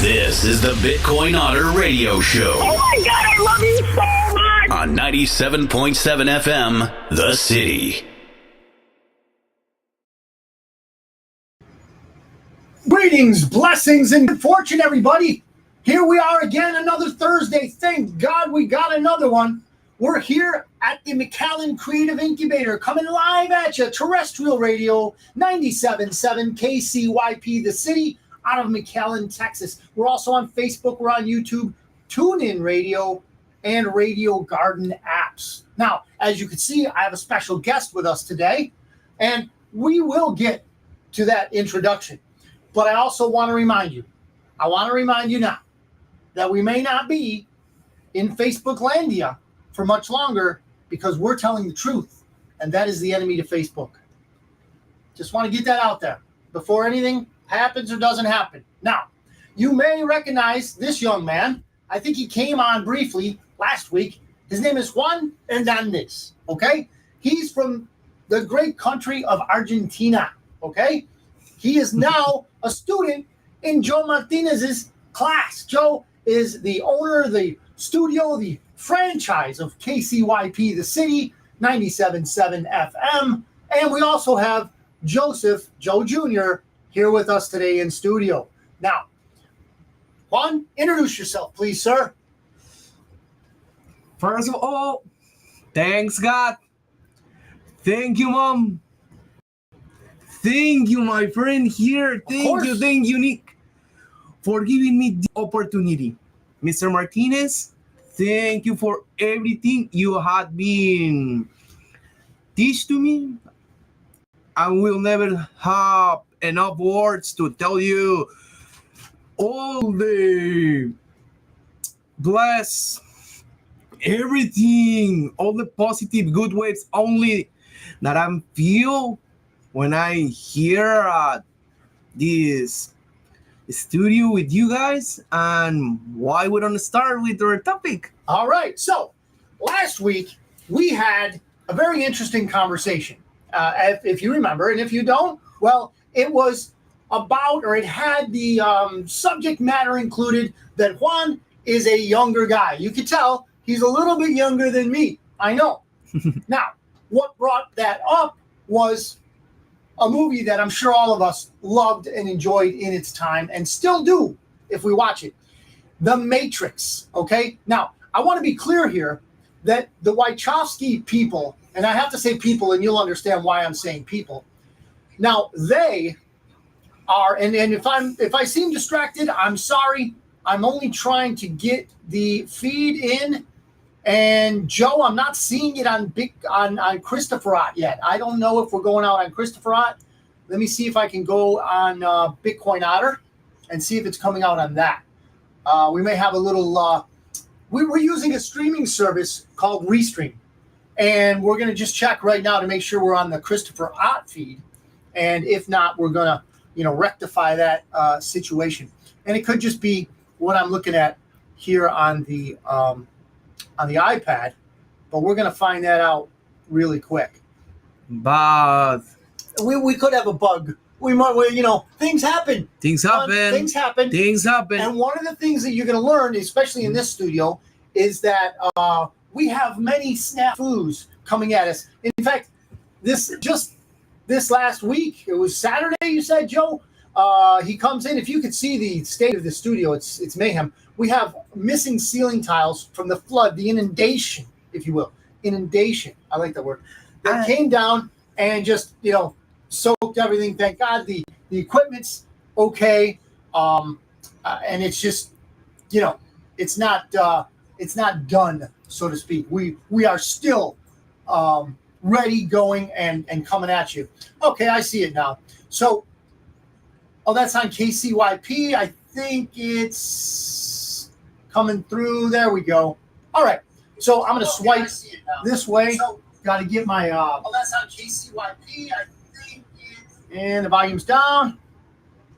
This is the Bitcoin Otter Radio Show. Oh my God, I love you so much! On 97.7 FM, The City. Greetings, blessings, and good fortune, everybody. Here we are again, another Thursday. Thank God we got another one. We're here at the McAllen Creative Incubator, coming live at you, terrestrial radio, 97.7 KCYP, The City, out of McAllen, Texas. We're also on Facebook, we're on YouTube, TuneIn Radio, and Radio Garden apps. Now, as you can see, I have a special guest with us today, and we will get to that introduction. But I also want to remind you now, that we may not be in Facebook Landia for much longer because we're telling the truth, and that is the enemy to Facebook. Just want to get that out there before anything happens or doesn't happen. Now, you may recognize this young man. I think he came on briefly last week. His name is Juan Hernandez, okay? He's from the great country of Argentina, okay? He is now a student in Joe Martinez's class. Joe is the owner, the studio, the franchise of KCYP, The City, 97.7 FM. And we also have Joe Jr., here with us today in studio. Now, Juan, introduce yourself, please, sir. First of all, thanks, God. Thank you, Mom. Thank you, my friend here. Thank you, Nick, for giving me the opportunity. Mr. Martinez, thank you for everything you had been teach to me. I will never have enough words to tell you all the bless everything, all the positive good waves only that I feel when I hear this studio with you guys. And why we don't start with our topic? All right. So last week we had a very interesting conversation. If you remember, and if you don't, well, it was about, or it had the subject matter included that Juan is a younger guy. You could tell he's a little bit younger than me. I know. Now, what brought that up was a movie that I'm sure all of us loved and enjoyed in its time and still do if we watch it. The Matrix, okay? Now, I want to be clear here that the Wachowski people, and I have to say people, and you'll understand why I'm saying people. Now, they are, and if I seem distracted, I'm sorry. I'm only trying to get the feed in. And Joe, I'm not seeing it on Christopherot yet. I don't know if we're going out on Christopherot. Let me see if I can go on Bitcoin Otter and see if it's coming out on that. We may have a little. We're using a streaming service called Restream, and we're going to just check right now to make sure we're on the Christopher Ott feed. And if not, we're going to, rectify that situation. And it could just be what I'm looking at here on the iPad, but we're going to find that out really quick. But we could have a bug. We might, things happen. Things happen. And one of the things that you're going to learn, especially in this studio, is that we have many snafus coming at us. In fact, this last week, it was Saturday, you said, Joe? He comes in. If you could see the state of the studio, it's mayhem. We have missing ceiling tiles from the flood, the inundation, if you will. Inundation. I like that word. That came down and just, soaked everything. Thank God the equipment's okay. And it's just, it's not done, so to speak. We are still ready, going, and coming at you. Okay, I see it now. So, that's on KCYP. I think it's coming through. There we go. All right. So I'm going to swipe this way. Got to get my... that's on KCYP. I think it's... And the volume's down.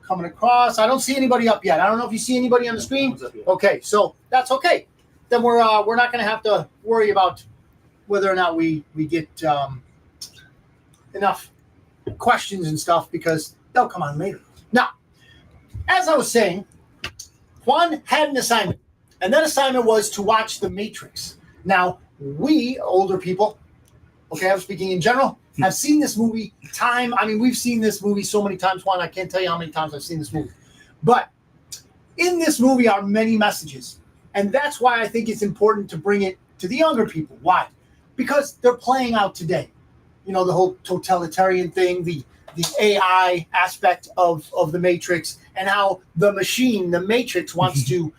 Coming across. I don't see anybody up yet. I don't know if you see anybody on the screen. Okay, so that's okay. Then we're not going to have to worry about whether or not we get enough questions and stuff, because they'll come on later. Now, as I was saying, Juan had an assignment, and that assignment was to watch The Matrix. Now, we, older people, okay, I'm speaking in general, have seen this movie we've seen this movie so many times, Juan, I can't tell you how many times I've seen this movie. But in this movie are many messages, and that's why I think it's important to bring it to the younger people. Why? Because they're playing out today. You know, the whole totalitarian thing, the AI aspect of the Matrix, and how the machine, the Matrix, wants to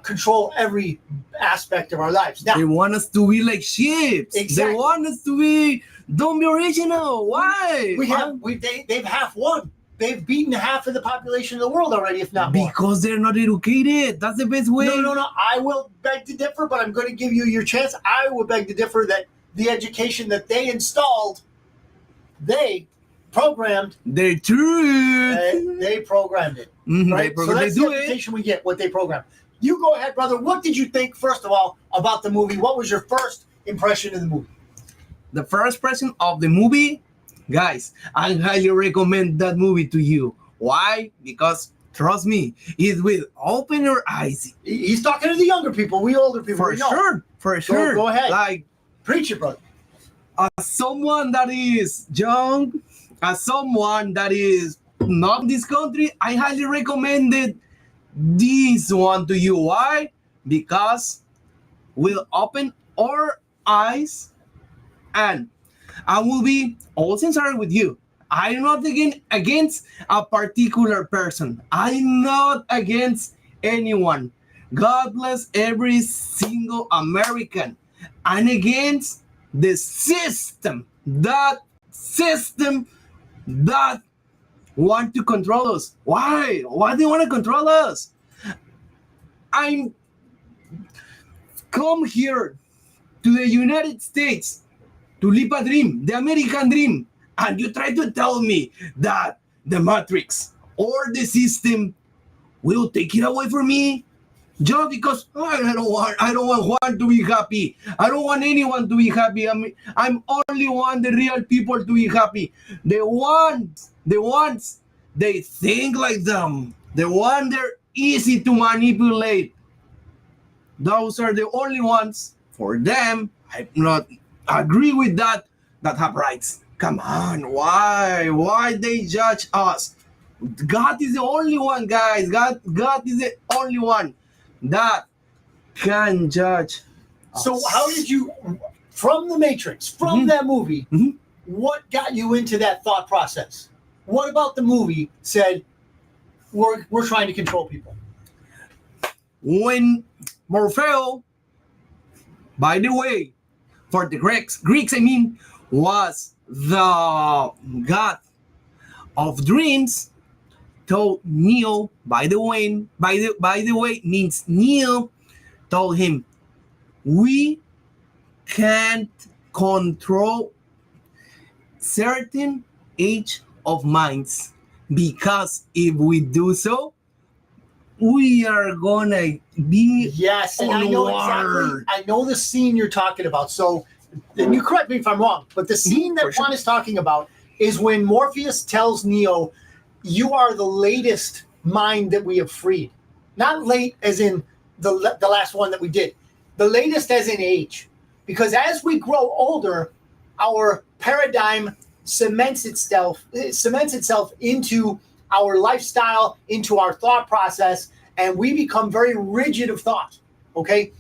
control every aspect of our lives. Now, they want us to be like ships. Exactly. They want us to be, don't be original. Why? They've half won. They've beaten half of the population of the world already, if not more. Because they're not educated. That's the best way. No. I will beg to differ, but I'm going to give you your chance. I will beg to differ that the education that they installed, they programmed. They're true. They programmed it. Mm-hmm. Right? So that's the education we get, what they programmed. You go ahead, brother. What did you think, first of all, about the movie? What was your first impression of the movie? The first impression of the movie, guys, I highly recommend that movie to you. Why? Because trust me, it's with open your eyes. He's talking to the younger people. We older people. For sure. Go ahead. Like, preach it, brother. As someone that is young, as someone that is not in this country, I highly recommended this one to you. Why? Because we'll open our eyes, and I will be all sincere with you. I'm not against a particular person. I'm not against anyone. God bless every single American. I'm against the system that want to control us. Why? Why do they want to control us? I'm come here to the United States to live a dream, the American dream, and you try to tell me that the Matrix or the system will take it away from me just because I don't want Juan to be happy. I don't want anyone to be happy. I'm only want the real people to be happy. The ones they think like them. The one they're easy to manipulate. Those are the only ones. For them, I not agree with that have rights. Come on, why they judge us? God is the only one, guys. God is the only one that can judge us. So how did you, from the Matrix, from that movie, what got you into that thought process? What about the movie said, we're trying to control people? When Morpheus, by the way, for the Greeks, was the god of dreams, told Neo, by the way, means Neo told him, we can't control certain age of minds, because if we do so, we are gonna be yes, and I know exactly. I know the scene you're talking about. So, and you correct me if I'm wrong, but the scene that Juan is talking about is when Morpheus tells Neo, "You are the latest mind that we have freed." Not late as in the last one that we did. The latest as in age, because as we grow older, our paradigm cements itself into our lifestyle, into our thought process, and we become very rigid of thought. Okay,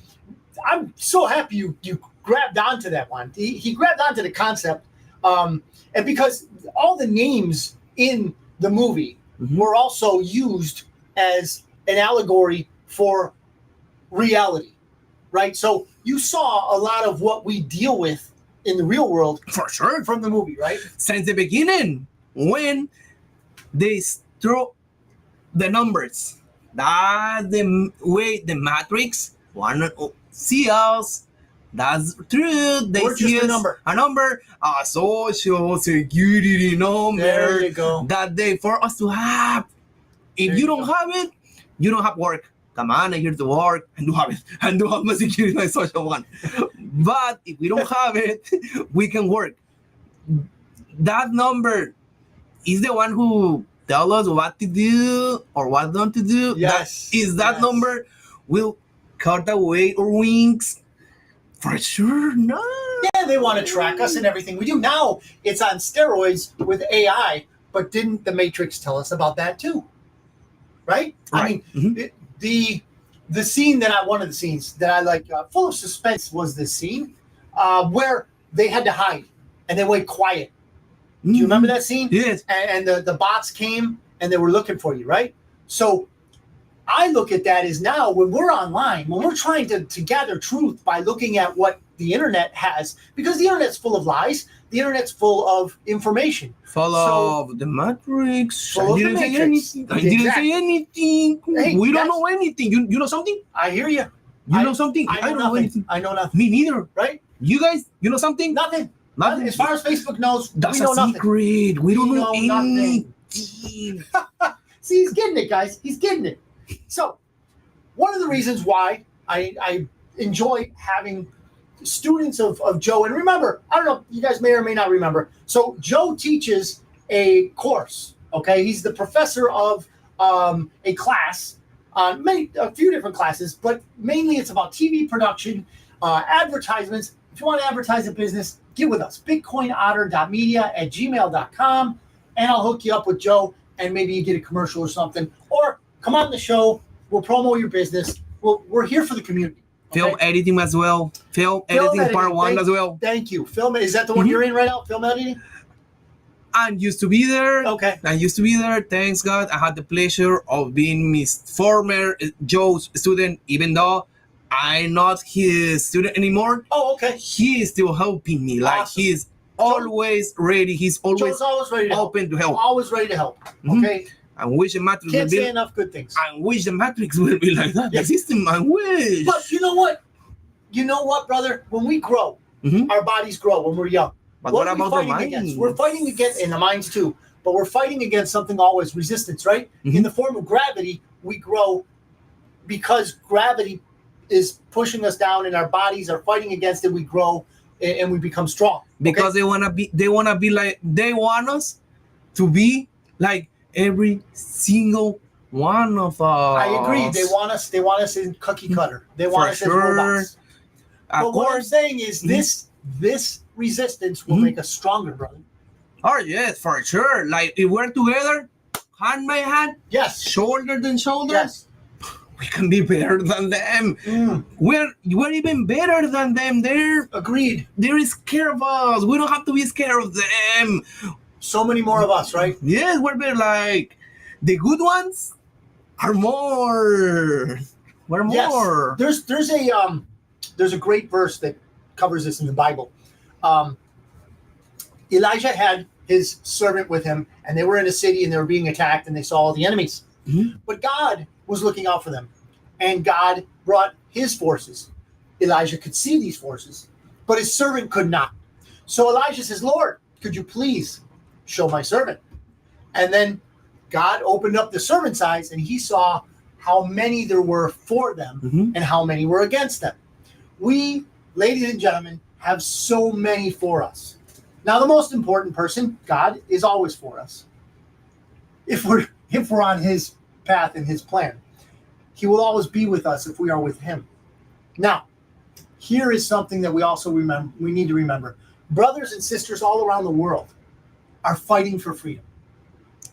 I'm so happy you grabbed onto that one. He grabbed onto the concept, and because all the names in the movie were also used as an allegory for reality, right? So you saw a lot of what we deal with in the real world, for sure, from the movie, right? Since the beginning, when they throw the numbers, that's the way the Matrix want to see us. That's true. They see us a number, a social security number. There you go. That they for us to have. If you don't have it, you don't have work. Come on, I'm here to work and do have it. And do have my security, my social one. But if we don't have it, we can work. That number is the one who tell us what to do or what not to do. Yes. That Yes. number will cut away our wings? For sure, no. Yeah, they want to track us and everything we do. Now it's on steroids with AI, but didn't the Matrix tell us about that too? Right? I Right. mean, the scene one of the scenes that I like, full of suspense, was this scene where they had to hide and they went quiet. Do you remember that scene? Yes. And the bots came and they were looking for you, right? So I look at that as now when we're online, when we're trying to gather truth by looking at what the internet has, because the internet's full of lies, the internet's full of information. Full So- of the Matrix. Full of I the didn't say Matrix. anything. I didn't Exactly. say anything. Hey, We don't that's- know anything. You know something? I hear you. You know something? I know don't know nothing. anything. I know nothing. Me neither. Right? You guys, you know something? Nothing. Nothing. As far as Facebook knows, That's we know a nothing. secret. We don't know nothing. anything. See, he's getting it, guys. He's getting it. So, one of the reasons why I enjoy having students of Joe, and remember, I don't know, you guys may or may not remember. So, Joe teaches a course, okay? He's the professor of a class, a few different classes, but mainly it's about TV production, advertisements. If you want to advertise a business, get with us. bitcoinotter.media@gmail.com, and I'll hook you up with Joe, and maybe you get a commercial or something. Or come on the show. We'll promo your business. We're here for the community. Okay? Film editing as well. Film editing part one as well. Thank you. Film, is that the one you're in right now? Film editing? I used to be there. Okay. I used to be there. Thanks God. I had the pleasure of being his former Joe's student, even though I'm not his student anymore. Oh, okay. He is still helping me. Like Awesome. he's always ready. He's always Joe's always ready to help. open to help. Always ready to help. Mhm. Okay. I wish the Matrix Can't will say be. enough good things. I wish the Matrix will be like that. Yeah. The system. I wish. But you know what? You know what, brother? When we grow, Mhm. our bodies grow when we're young. But What what are we about the fighting mind? against? We're fighting against, in the minds too, but we're fighting against something always, resistance, right? Mhm. In the form of gravity, we grow because gravity is pushing us down and our bodies are fighting against it. We grow and we become strong. Because they want us to be like every single one of us. I agree. They want us in cookie cutter. They want For us sure. as robots. Of But what I'm course. saying is this resistance will Mhm. make us stronger, brother. Oh yes, for sure. Like if we're together, hand by hand, Yes. shoulder to shoulder, Yes. we can be better than them. We're even better than them. Agreed. They're scared of us. We don't have to be scared of them. So many more of us, right? Yes, we're better. Like the good ones are more. We're more. Yes. There's a great verse that covers this in the Bible. Elijah had his servant with him, and they were in a city and they were being attacked, and they saw all the enemies. Mhm. But God was looking out for them, and God brought his forces. Elijah could see these forces, but his servant could not. So Elijah says, Lord, could you please show my servant? And then God opened up the servant's eyes, and he saw how many there were for them Mhm. and how many were against them. We, ladies and gentlemen, have so many for us. Now, the most important person, God, is always for us. If we're on his path and his plan, he will always be with us if we are with him. Now, here is something that we also we need to remember. Brothers and sisters all around the world are fighting for freedom.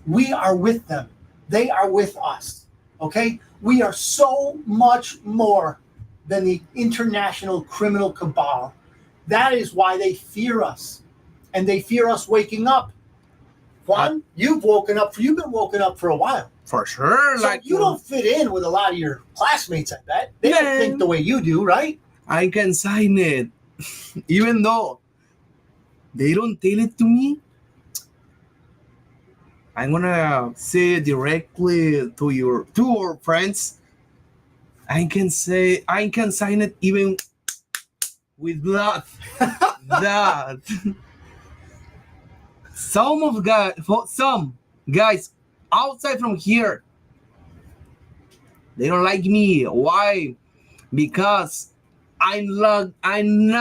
We are with them. They are with us. Okay? We are so much more than the international criminal cabal. That is why they fear us. And they fear us waking up. Juan, you've been woken up for a while. For sure. So Like you don't fit in with a lot of your classmates, I bet. They Yeah. don't think the way you do, right? I can sign it, even though they don't tell it to me. I'm gonna say it directly to our friends. I can sign it even with blood. That some guys outside from here, they don't like me. Why? Because I'm not, and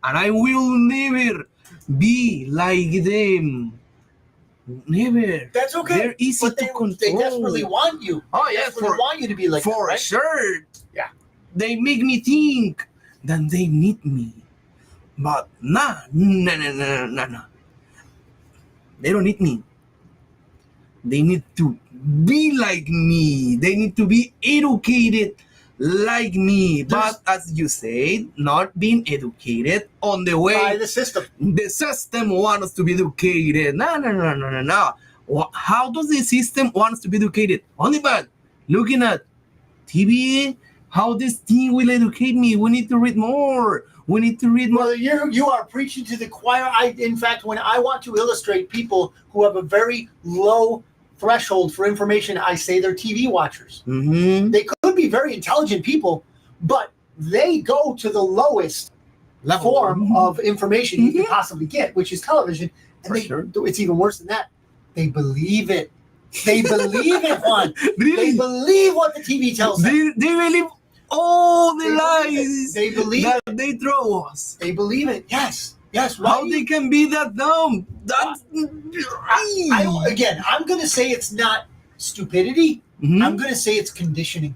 I will never be like them. Never. That's okay. They're easy but to control. They desperately want you. Oh, They yeah, desperately want you to be like for that, right? sure. Yeah. They make me think that they need me. But no. They don't need me. They need to be like me. They need to be educated like me. But as you said, not being educated on the way By the system. The system wants us to be educated. No. How does the system want us to be educated? Only by looking at TV. How this thing will educate me? We need to read more. We need to read more. Well, you are preaching to the choir. In fact, when I want to illustrate people who have a very low threshold for information, I say they're TV watchers. Mm-hmm. They could be very intelligent people, but they go to the lowest form of information you can possibly get, which is television. And it's even worse than that. They believe it. They believe it, Juan. Really? They believe what the TV tells them. They believe all the lies They believe that it. they throw us. They believe it. Yes. How they can be that dumb? That's again, I'm going to say it's not stupidity. Mm-hmm. I'm going to say it's conditioning.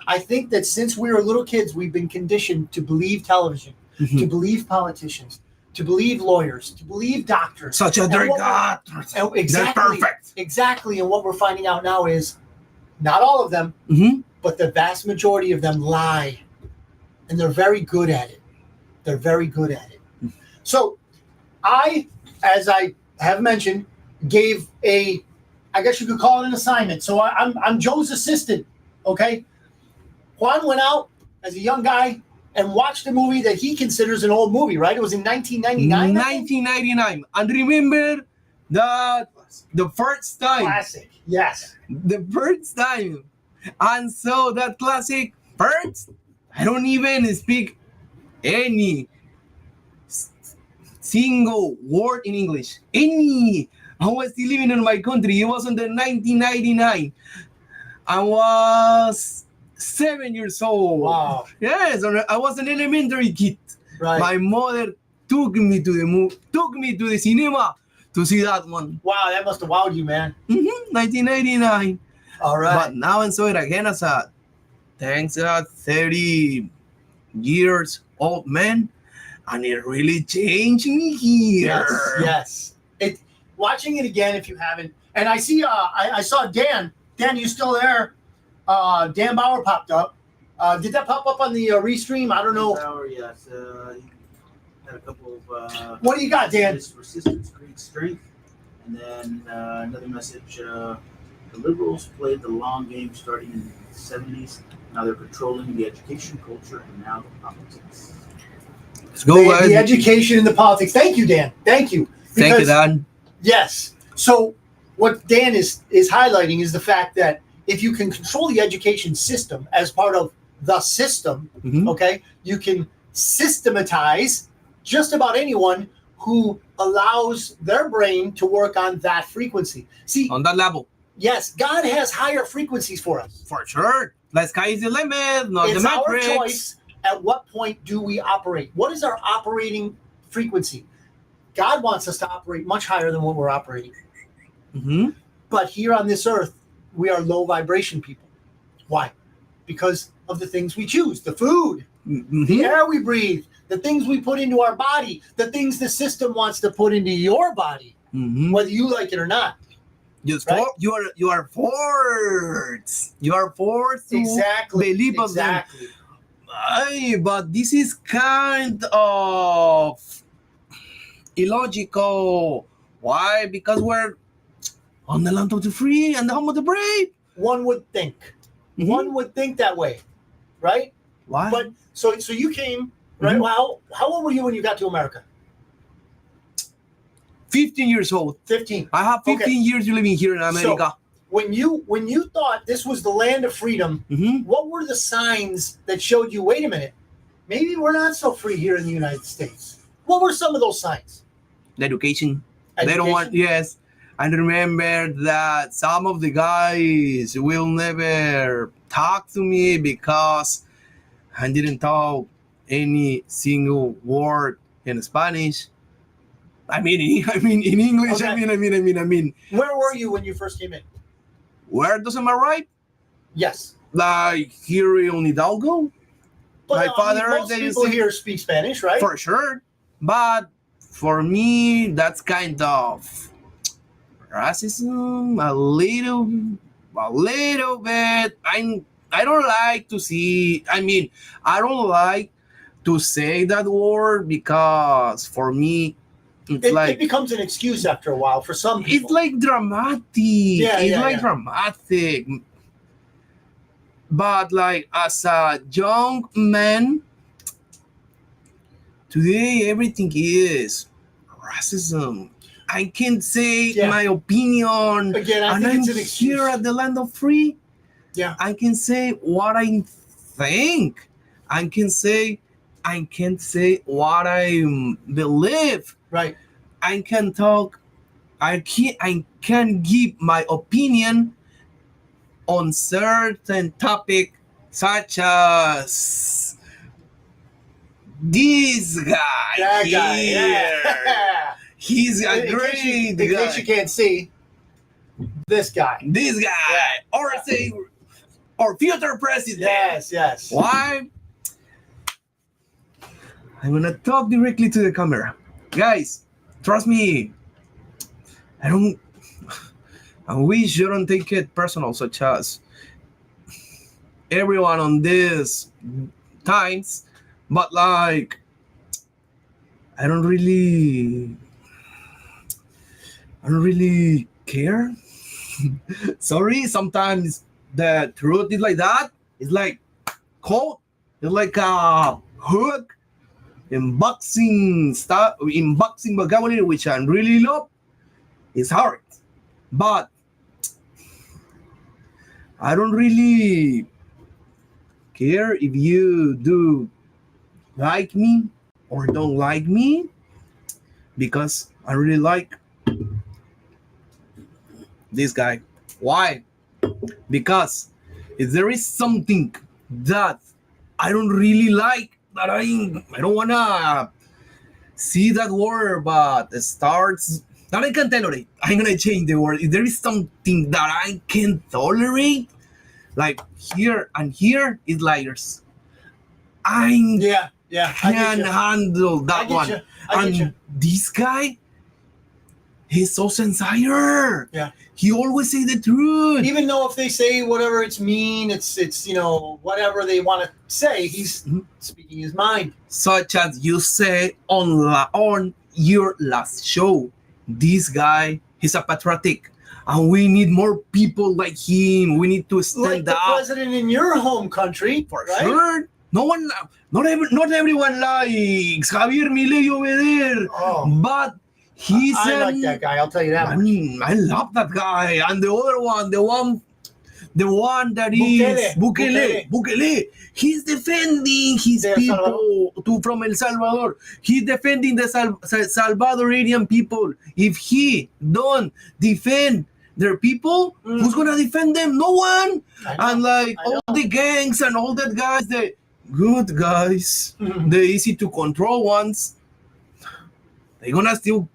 I think that since we were little kids, we've been conditioned to believe television, to believe politicians, to believe lawyers, to believe doctors. Such a dirty God. Exactly. They're perfect. Exactly. And what we're finding out now is not all of them, but the vast majority of them lie. And they're very good at it. They're very good at it. So I, as I have mentioned, gave I guess you could call it an assignment. So I'm Joe's assistant, okay? Juan went out as a young guy and watched a movie that he considers an old movie, right? It was in 1999? 1999. And remember that the first time. Classic, yes. The first time. And so that classic first, I don't even speak any single word in English. I was still living in my country. It was in the 1999. I was 7 years old. Wow. Yes, I was an elementary kid. Right. My mother took me to the cinema to see that one. Wow, that must have wowed you, man. 1999. All right. But now I saw it again as a, thanks God, 30 years old man. And it really changed me here. Yes. Watching it again, if you haven't, and I see, I saw Dan. Dan, you still there? Dan Bauer popped up. Did that pop up on the restream? I don't know. Bauer, yes. He had a couple of. What do you got, Dan? Resistance creates strength, and then another message. The liberals played the long game starting in the 70s. Now they're controlling the education culture and now the politics. Let's go, guys. The education and the politics. Thank you, Dan. Thank you. Thank you, Dan. Yes. So what Dan is highlighting is the fact that if you can control the education system as part of the system, okay, you can systematize just about anyone who allows their brain to work on that frequency. See, on that level. Yes, God has higher frequencies for us. For sure. The sky is the limit, not it's the matrix. Our choice. At what point do we operate? What is our operating frequency? God wants us to operate much higher than what we're operating. But here on this earth, we are low vibration people. Why? Because of the things we choose, the food, the air we breathe, the things we put into our body, the things the system wants to put into your body, whether you like it or not. Right? You are forced. You are forced to believe of them. But this is kind of illogical. Why? Because we're on the land of the free and the home of the brave. One would think. One would think that way, right? Why? But so you came, right? Well, how old were you when you got to America? 15 years old. 15. I have 15 years living here in America. So, when you thought this was the land of freedom, what were the signs that showed you, wait a minute, maybe we're not so free here in the United States? What were some of those signs? The education. They don't want, yes. And remember that some of the guys will never talk to me because I didn't talk any single word in Spanish. I mean in English. Okay. I mean. Where were you when you first came in? Where does am I right? Yes. Like here in Hidalgo, But my father. most they people say- here speak Spanish, right? for sure, but for me that's kind of racism a little bit. I don't like to see. I mean, I don't like to say that word because for me it's it like becomes an excuse after a while for some people. it's like dramatic. Dramatic. But like as a young man, today everything is racism. I can say my opinion. Again, I and think I'm it's an excuse. here at the land of free. Yeah. I can say what I think. I can't say what I believe. Right. I can talk. I can give my opinion on certain topic, such as this guy That here. guy. Yeah. He's a In great case guy. you can't see, this guy. This guy, or say, or future president. Yes. Why? I'm gonna talk directly to the camera, guys. Trust me. We shouldn't take it personal, such as everyone on these times, but like I don't really care. Sorry, sometimes the truth is like that. It's like cold. It's like a hook in boxing stuff, in boxing vocabulary, which I really love. It's hard, but I don't really care if you do like me or don't like me, because I really like this guy. Why? Because if there is something that I don't really like, that I don't wanna see that word, but it starts that I can tolerate. I'm gonna change the word. If there is something that I can tolerate, like here and here is liars. I can handle that one. And this guy, he's so sincere. Yeah. He always say the truth. Even though if they say whatever it's mean, it's whatever they want to say, he's speaking his mind. Such as you said on your last show, this guy, he's a patriotic, and we need more people like him. We need to stand like the up. president in your home country, For right? sure. Not everyone likes Javier Milei over there, but he's I like that guy. I'll tell you that. I mean, I love that guy. And the other one, the one that is Bukele. He's defending his people from El Salvador. He's defending the Salvadorian people. If he don't defend their people, who's gonna defend them? No one. And like all the gangs and all that guys, the good guys, the easy to control ones, they're gonna still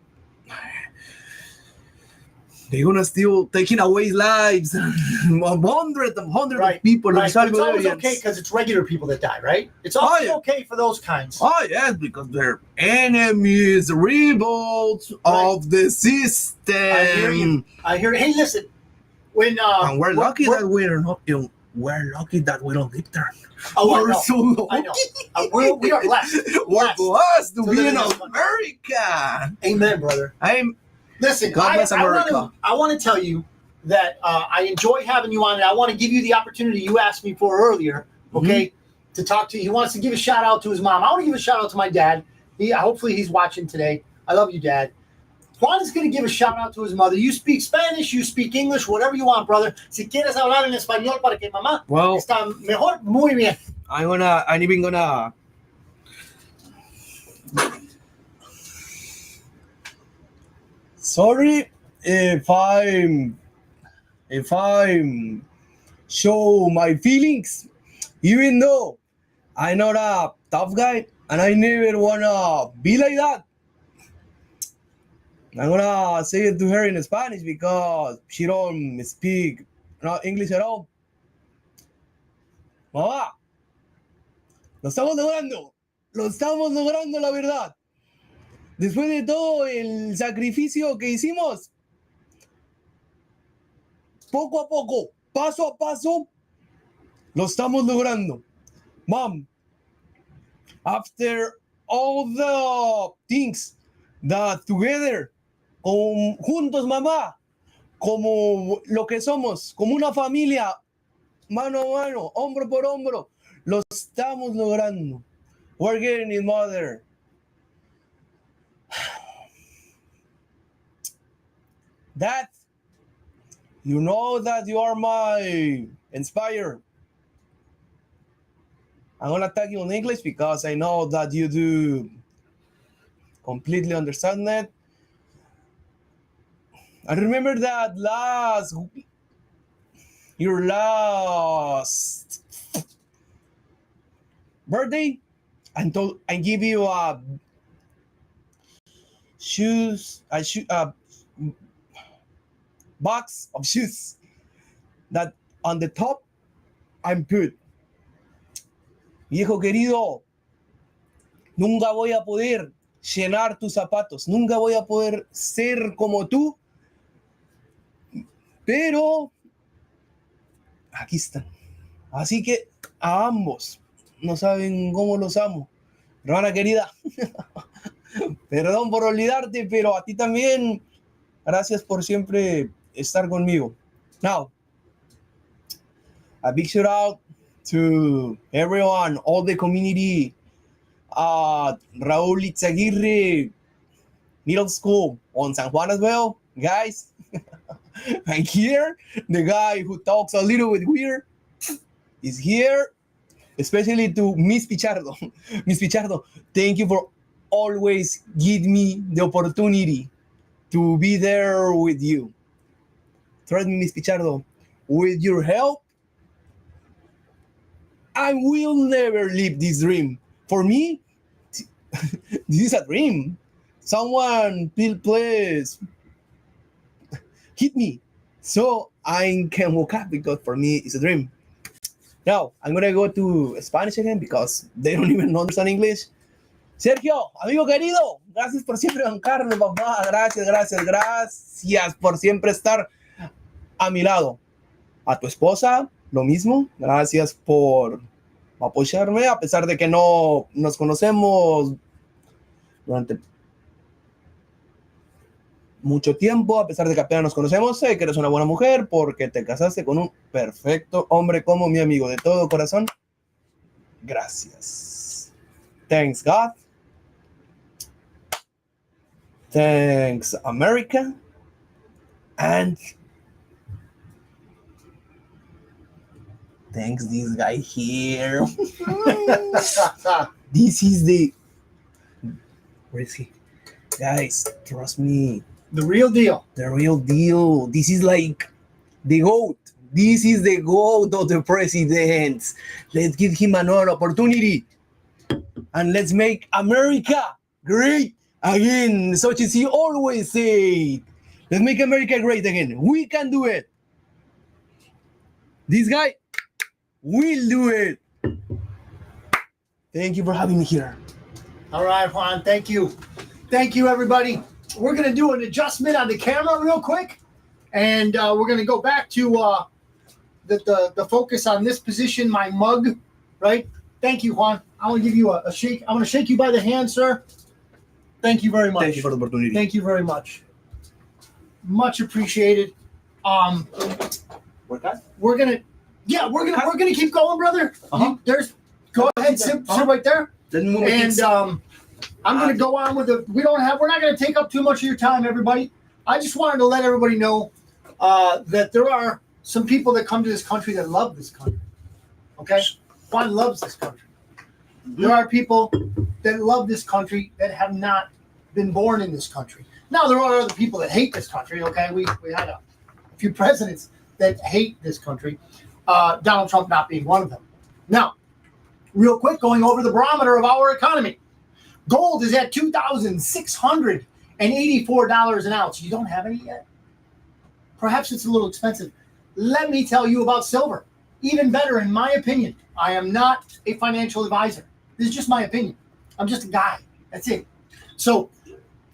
taking away lives of hundreds of people. Right. It's always Salvadorians. okay because it's regular people that die, right? It's always okay for those kinds. Oh yes, because they're enemies, rebels of the system. I hear you. Hey, listen. When and we're lucky that we're lucky that we don't live there. Oh, I know. We are blessed. We're blessed to be in live America. Amen, brother. Listen, God bless America. I want to tell you that I enjoy having you on, and I want to give you the opportunity you asked me for earlier, okay, to talk to you. He wants to give a shout out to his mom. I want to give a shout out to my dad. Hopefully he's watching today. I love you, Dad. Juan is going to give a shout out to his mother. You speak Spanish, you speak English, whatever you want, brother. Si quieres hablar en español para que mamá está mejor, muy bien. I'm even gonna. Sorry if I'm show my feelings, even though I'm not a tough guy and I never wanna be like that. I'm gonna say it to her in Spanish because she don't speak English at all. Mamá, lo estamos logrando la verdad. Después de todo el sacrificio que hicimos, poco a poco, paso a paso, lo estamos logrando. Mom, after all the things that together, juntos mamá, como lo que somos, como una familia, mano a mano, hombro por hombro, lo estamos logrando. We're getting it, mother. Dad, you know that you are my inspire. I'm gonna tag you in English because I know that you do completely understand that. I remember that your last birthday, I give you a box of shoes that on the top I'm put, viejo querido, nunca voy a poder llenar tus zapatos, nunca voy a poder ser como tú, pero aquí están. Así que a ambos, no saben cómo los amo. Hermana querida, perdón por olvidarte, pero a ti también, gracias por siempre estar conmigo. Now, a big shout out to everyone, all the community at Raúl Itzaguirre Middle School on San Juan as well, guys. And here, the guy who talks a little bit weird is here, especially to Miss Pichardo. Miss Pichardo, thank you for always giving me the opportunity to be there with you. Trust me, Miss Pichardo, with your help, I will never leave this dream. For me, this is a dream. Someone please hit me so I can wake up, because for me it's a dream. Now, I'm going to go to Spanish again because they don't even understand English. Sergio, amigo querido, gracias por siempre bancarme, papá. Gracias por siempre estar a mi lado. A tu esposa, lo mismo. Gracias por apoyarme, a pesar de que no nos conocemos durante mucho tiempo, a pesar de que apenas nos conocemos. Sé que eres una buena mujer porque te casaste con un perfecto hombre como mi amigo. De todo corazón, gracias. Thanks God. Thanks America. And thanks this guy here. This is the... Where is he? Guys, trust me. The real deal. The real deal. This is like the GOAT. This is the GOAT of the presidents. Let's give him another opportunity. And let's make America great again. Such as he always said. Let's make America great again. We can do it. This guy will do it. Thank you for having me here. All right, Juan. Thank you. Thank you, everybody. We're going to do an adjustment on the camera real quick. And we're going to go back to the focus on this position, my mug, right? Thank you, Juan. I want to give you a shake. I want to shake you by the hand, sir. Thank you very much. Thank you for the opportunity. Thank you very much. Much appreciated. We're gonna keep going, brother. Go ahead, sit right there. And I'm gonna go on with we're not gonna take up too much of your time, everybody. I just wanted to let everybody know that there are some people that come to this country that love this country. Okay? Juan loves this country. There are people that love this country that have not been born in this country. Now, there are other people that hate this country, okay? We had a few presidents that hate this country, Donald Trump not being one of them. Now, real quick, going over the barometer of our economy. Gold is at $2,600 and $84 an ounce. You don't have any yet? Perhaps it's a little expensive. Let me tell you about silver. Even better, in my opinion. I am not a financial advisor. This is just my opinion. I'm just a guy. That's it. So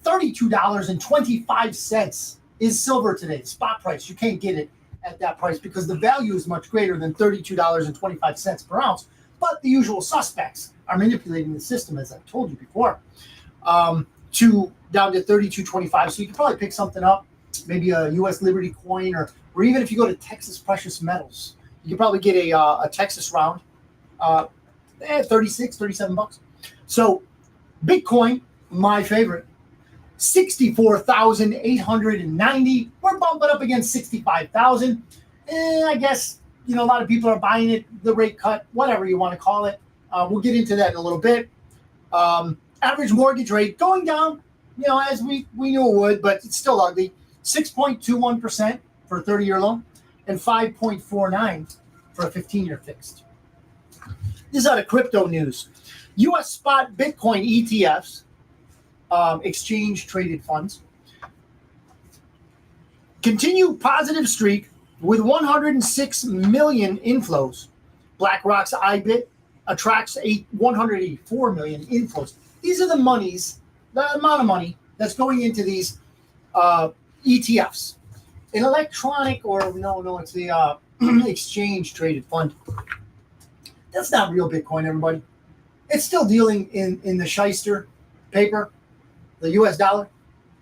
$32.25 is silver today, the spot price. You can't get it at that price because the value is much greater than $32.25 per ounce. But the usual suspects are manipulating the system, as I've told you before, to down to $32.25. So you can probably pick something up, maybe a U.S. Liberty coin, or even if you go to Texas Precious Metals, you can probably get a Texas round, 37 bucks. So Bitcoin, my favorite, 64,890. We're bumping up against 65,000. I guess, a lot of people are buying it, the rate cut, whatever you want to call it. We'll get into that in a little bit. Average mortgage rate going down, as we knew it would, but it's still ugly. 6.21% for a 30-year loan and 5.49 for a 15-year fixed. This is out of crypto news. U.S. spot Bitcoin ETFs, exchange-traded funds, continue positive streak with 106 million inflows. BlackRock's IBIT attracts 184 million inflows. These are the amount of money that's going into these ETFs. An electronic, it's the exchange-traded fund. That's not real Bitcoin, everybody. It's still dealing in the shyster paper, the US dollar.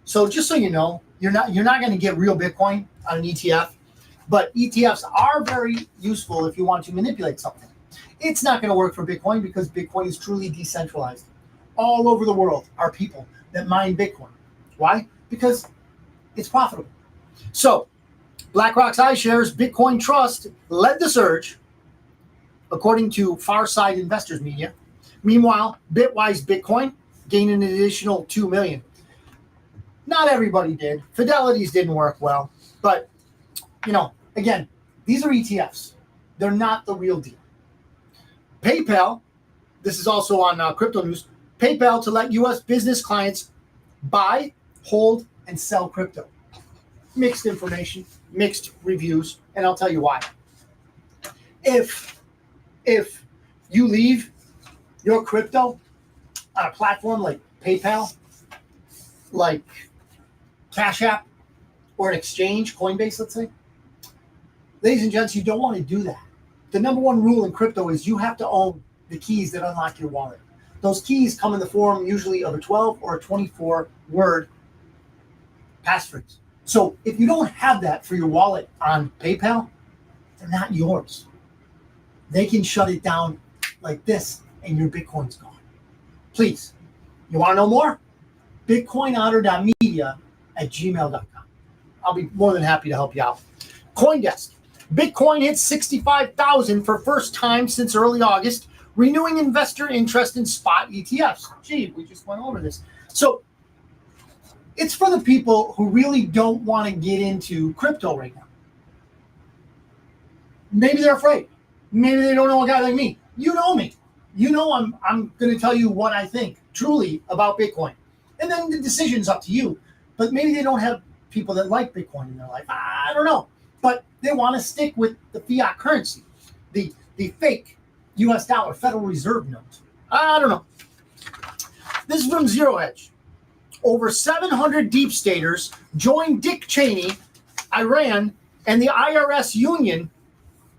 So just so you know, you're not going to get real Bitcoin on an ETF, but ETFs are very useful if you want to manipulate something. It's not going to work for Bitcoin because Bitcoin is truly decentralized. All over the world are people that mine Bitcoin. Why? Because it's profitable. So BlackRock's iShares Bitcoin Trust led the surge, according to Farside Investors Media. Meanwhile, Bitwise Bitcoin gained an additional 2 million. Not everybody did. Fidelity's didn't work well. But, again, these are ETFs. They're not the real deal. PayPal, this is also on crypto news, PayPal to let U.S. business clients buy, hold, and sell crypto. Mixed information, mixed reviews, and I'll tell you why. If you leave your crypto on a platform like PayPal, like Cash App, or an exchange, Coinbase, let's say, ladies and gents, you don't want to do that. The number one rule in crypto is you have to own the keys that unlock your wallet. Those keys come in the form usually of a 12 or a 24-word passphrase. So if you don't have that for your wallet on PayPal, they're not yours. They can shut it down like this and your Bitcoin's gone. Please, you want to know more? BitcoinOtter.media@gmail.com. I'll be more than happy to help you out. CoinDesk. Bitcoin hits 65,000 for first time since early August, renewing investor interest in spot ETFs. Gee, we just went over this. So it's for the people who really don't want to get into crypto right now. Maybe they're afraid. Maybe they don't know a guy like me. You know me. You know I'm going to tell you what I think truly about Bitcoin. And then the decision's up to you. But maybe they don't have people that like Bitcoin in their life. I don't know. But they want to stick with the fiat currency, the fake US dollar, Federal Reserve note. I don't know. This is from Zero Hedge. Over 700 deep staters joined Dick Cheney, Iran, and the IRS union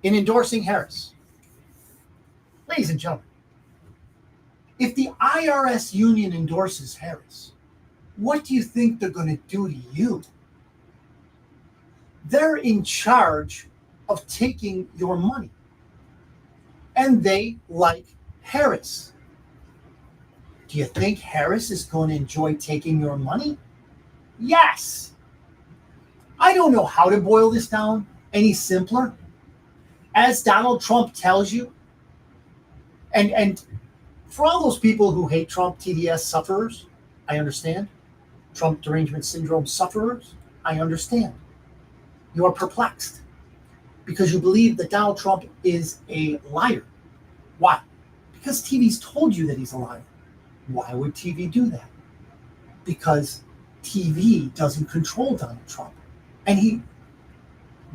in endorsing Harris. Ladies and gentlemen, if the IRS union endorses Harris, what do you think they're going to do to you? They're in charge of taking your money. And they like Harris. Do you think Harris is going to enjoy taking your money? Yes. I don't know how to boil this down any simpler. As Donald Trump tells you, and for all those people who hate Trump, TDS sufferers, I understand. Trump derangement syndrome sufferers, I understand. You are perplexed because you believe that Donald Trump is a liar. Why? Because TV's told you that he's a liar. Why would TV do that? Because TV doesn't control Donald Trump, and he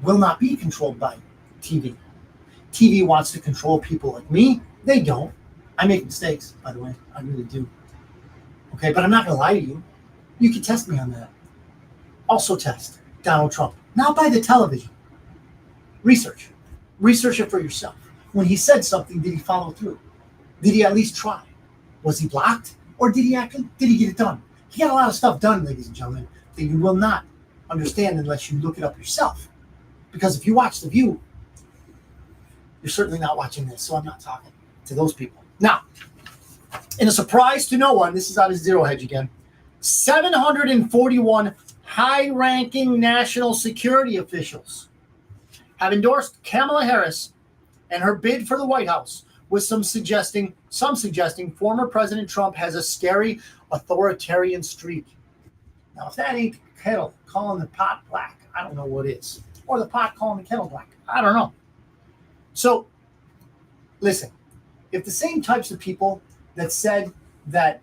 will not be controlled by TV. TV wants to control people like me. They don't. I make mistakes, by the way. I really do. Okay, but I'm not going to lie to you. You can test me on that. Also test Donald Trump. Not by the television. Research. Research it for yourself. When he said something, did he follow through? Did he at least try? Was he blocked? Or did he get it done? He got a lot of stuff done, ladies and gentlemen, that you will not understand unless you look it up yourself. Because if you watch The View, you're certainly not watching this, so I'm not talking to those people. Now, in a surprise to no one, this is out of Zero Hedge again, 741 high-ranking national security officials have endorsed Kamala Harris and her bid for the White House, with some suggesting former President Trump has a scary authoritarian streak. Now, if that ain't the kettle calling the pot black, I don't know what is. Or the pot calling the kettle black. I don't know. So, listen, if the same types of people that said that,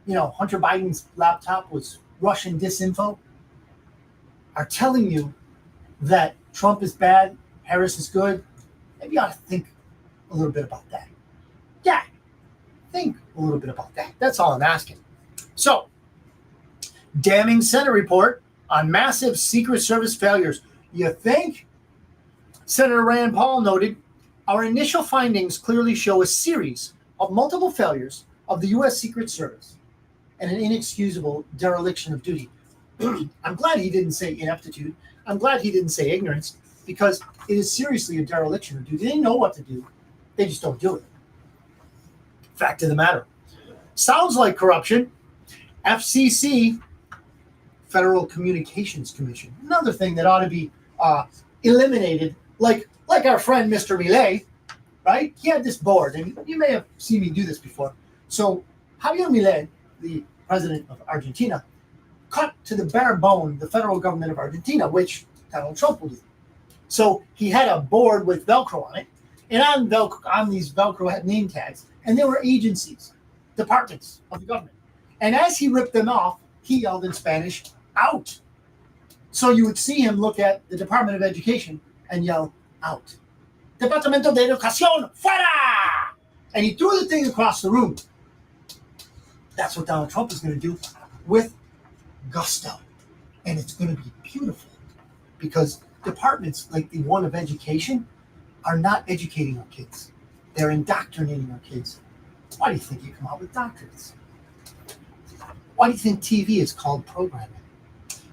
Hunter Biden's laptop was Russian disinfo are telling you that Trump is bad, Harris is good, maybe you ought to think a little bit about that. Yeah, think a little bit about that. That's all I'm asking. So, damning Senate report on massive Secret Service failures. You think? Senator Rand Paul noted, our initial findings clearly show a series of multiple failures of the U.S. Secret Service and an inexcusable dereliction of duty. I'm glad he didn't say ineptitude. I'm glad he didn't say ignorance, because it is seriously a dereliction of duty. They know what to do. They just don't do it. Fact of the matter. Sounds like corruption. FCC, Federal Communications Commission. Another thing that ought to be eliminated, like our friend Mr. Milei, right? He had this board, and you may have seen me do this before. So Javier Milei, the president of Argentina, cut to the bare bone the federal government of Argentina, which Donald Trump will do. So he had a board with Velcro on it, and on these Velcro had name tags, and there were agencies, departments of the government. And as he ripped them off, he yelled in Spanish, out. So you would see him look at the Department of Education and yell, out. Departamento de Educación, fuera! And he threw the thing across the room. That's what Donald Trump is going to do with gusto. And it's going to be beautiful, because departments like the one of education are not educating our kids. They're indoctrinating our kids. Why do you think you come out with doctorates? Why do you think TV is called programming?